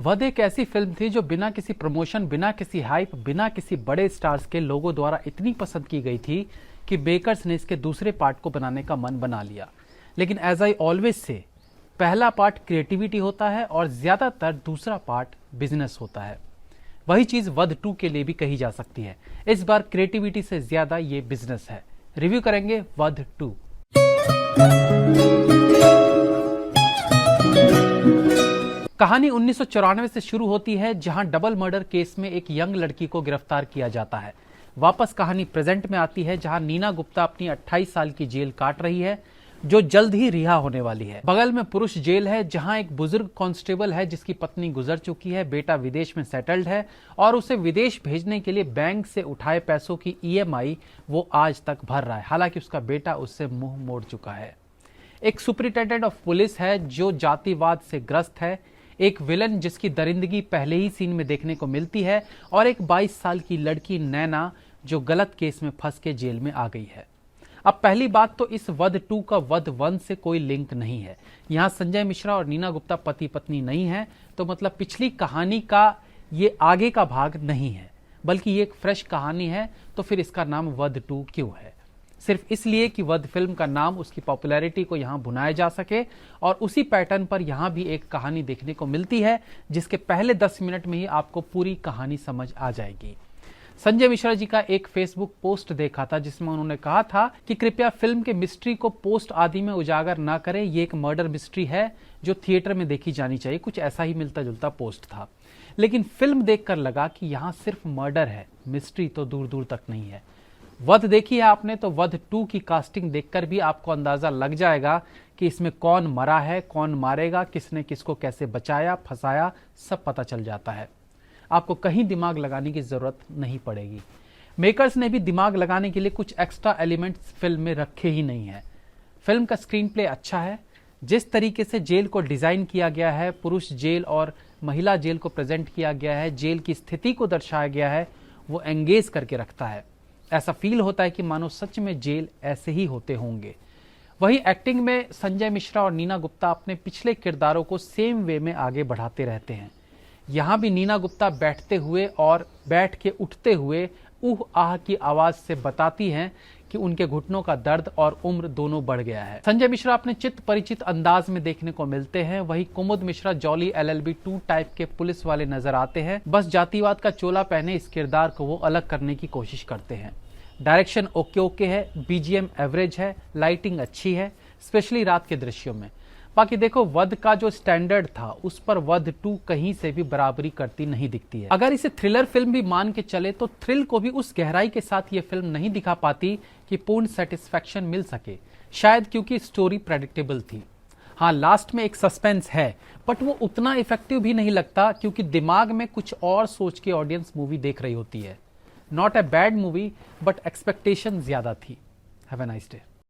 वध एक ऐसी फिल्म थी जो बिना किसी प्रमोशन, बिना किसी हाइप, बिना किसी बड़े स्टार्स के लोगों द्वारा इतनी पसंद की गई थी कि बेकर्स ने इसके दूसरे पार्ट को बनाने का मन बना लिया। लेकिन एज आई ऑलवेज से, पहला पार्ट क्रिएटिविटी होता है और ज्यादातर दूसरा पार्ट बिजनेस होता है। वही चीज वध 2 के लिए भी कही जा सकती है। इस बार क्रिएटिविटी से ज्यादा ये बिजनेस है। रिव्यू करेंगे वध 2। कहानी 1994 से शुरू होती है, जहां डबल मर्डर केस में एक यंग लड़की को गिरफ्तार किया जाता है। वापस कहानी प्रेजेंट में आती है, जहां नीना गुप्ता अपनी 28 साल की जेल काट रही है, जो जल्द ही रिहा होने वाली है। बगल में पुरुष जेल है, जहां एक बुजुर्ग कांस्टेबल है जिसकी पत्नी गुजर चुकी है, बेटा विदेश में सेटल्ड है और उसे विदेश भेजने के लिए बैंक से उठाए पैसों की EMI वो आज तक भर रहा है, हालांकि उसका बेटा उससे मुंह मोड़ चुका है। एक सुपरिटेंडेंट ऑफ पुलिस है जो जातिवाद से ग्रस्त है, एक विलन जिसकी दरिंदगी पहले ही सीन में देखने को मिलती है और एक 22 साल की लड़की नैना जो गलत केस में फंस के जेल में आ गई है। अब पहली बात तो इस वध 2 का वध 1 से कोई लिंक नहीं है। यहाँ संजय मिश्रा और नीना गुप्ता पति पत्नी नहीं है, तो मतलब पिछली कहानी का ये आगे का भाग नहीं है, बल्कि ये एक फ्रेश कहानी है। तो फिर इसका नाम वध 2 क्यों है? सिर्फ इसलिए कि वध फिल्म का नाम उसकी पॉपुलैरिटी को यहाँ भुनाया जा सके। और उसी पैटर्न पर यहाँ भी एक कहानी देखने को मिलती है, जिसके पहले 10 मिनट में ही आपको पूरी कहानी समझ आ जाएगी। संजय मिश्रा जी का एक फेसबुक पोस्ट देखा था, जिसमें उन्होंने कहा था कि कृपया फिल्म के मिस्ट्री को पोस्ट आदि में उजागर ना करें, ये एक मर्डर मिस्ट्री है जो थिएटर में देखी जानी चाहिए। कुछ ऐसा ही मिलता जुलता पोस्ट था, लेकिन फिल्म देखकर लगा कि यहाँ सिर्फ मर्डर है, मिस्ट्री तो दूर दूर तक नहीं है। वध देखी है आपने, तो वध 2 की कास्टिंग देखकर भी आपको अंदाजा लग जाएगा कि इसमें कौन मरा है, कौन मारेगा, किसने किसको कैसे बचाया, फंसाया, सब पता चल जाता है। आपको कहीं दिमाग लगाने की जरूरत नहीं पड़ेगी। मेकर्स ने भी दिमाग लगाने के लिए कुछ एक्स्ट्रा एलिमेंट्स फिल्म में रखे ही नहीं है। फिल्म का स्क्रीन प्ले अच्छा है। जिस तरीके से जेल को डिजाइन किया गया है, पुरुष जेल और महिला जेल को प्रेजेंट किया गया है, जेल की स्थिति को दर्शाया गया है, वो एंगेज करके रखता है। ऐसा फील होता है कि मानो सच में जेल ऐसे ही होते होंगे। वही एक्टिंग में संजय मिश्रा और नीना गुप्ता अपने पिछले किरदारों को सेम वे में आगे बढ़ाते रहते हैं। यहाँ भी नीना गुप्ता बैठते हुए और बैठ के उठते हुए ऊह आह की आवाज से बताती हैं कि उनके घुटनों का दर्द और उम्र दोनों बढ़ गया है। संजय मिश्रा अपने चित्त परिचित अंदाज में देखने को मिलते हैं। वही कुमुद मिश्रा जॉली LLB 2 टाइप के पुलिस वाले नजर आते हैं। बस जातिवाद का चोला पहने इस किरदार को वो अलग करने की कोशिश करते हैं। डायरेक्शन ओके है, BGM एवरेज है, लाइटिंग अच्छी है, स्पेशली रात के दृश्यों में। बाकी देखो, वध का जो स्टैंडर्ड था उस पर वध 2 कहीं से भी बराबरी करती नहीं दिखती है। अगर इसे थ्रिलर फिल्म भी मान के चले तो थ्रिल को भी उस गहराई के साथ ये फिल्म नहीं दिखा पाती कि पूर्ण सेटिस्फैक्शन मिल सके, शायद क्योंकि स्टोरी प्रेडिक्टेबल थी। हाँ, लास्ट में एक सस्पेंस है, बट वो उतना इफेक्टिव भी नहीं लगता, क्योंकि दिमाग में कुछ और सोच के ऑडियंस मूवी देख रही होती है। Not a bad movie, but expectation ज्यादा थी। Have a nice day.